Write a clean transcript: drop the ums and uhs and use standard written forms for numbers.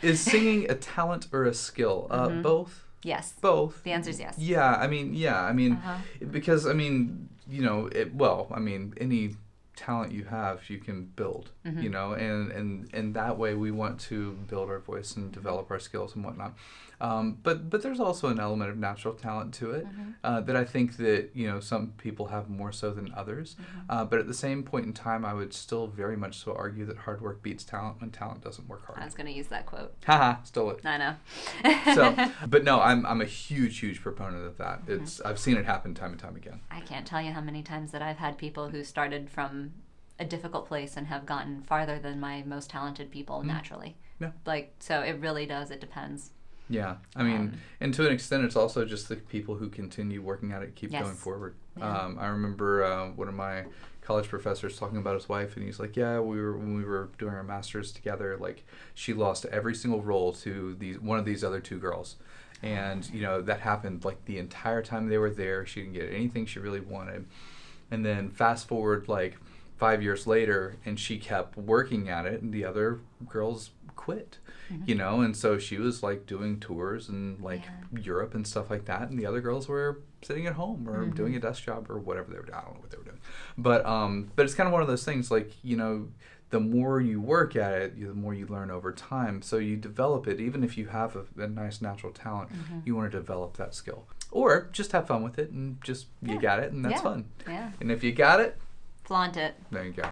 Is singing a talent or a skill? Both. Yes. Both. The answer is yes. Yeah, I mean, because, I mean, any talent you have, you can build, and that way we want to build our voice and develop our skills and whatnot. But there's also an element of natural talent to it that I think that, some people have more so than others. But at the same point in time, I would still very much so argue that hard work beats talent when talent doesn't work hard. I was going to use that quote. Haha, stole it. I know. But no, I'm a huge proponent of that. I've seen it happen time and time again. I can't tell you how many times that I've had people who started from a difficult place and have gotten farther than my most talented people naturally. Yeah. So it really does. It depends. Yeah, I mean, and to an extent, it's also just the people who continue working at it, keep going forward. Yeah. I remember one of my college professors talking about his wife, and he's like, yeah, when we were doing our masters together, like, she lost every single role to one of these other two girls. And, that happened, like, the entire time they were there. She didn't get anything she really wanted. And then fast forward, like, 5 years later, and she kept working at it, and the other girls quit. And so she was like doing tours in Europe and stuff like that, and the other girls were sitting at home or doing a desk job or whatever they were doing. I don't know what they were doing, but it's kind of one of those things, like, the more you work at it, the more you learn over time. So you develop it. Even if you have a nice natural talent, you want to develop that skill, or just have fun with it and just you got it, and that's fun. Yeah. And if you got it, flaunt it. There you go.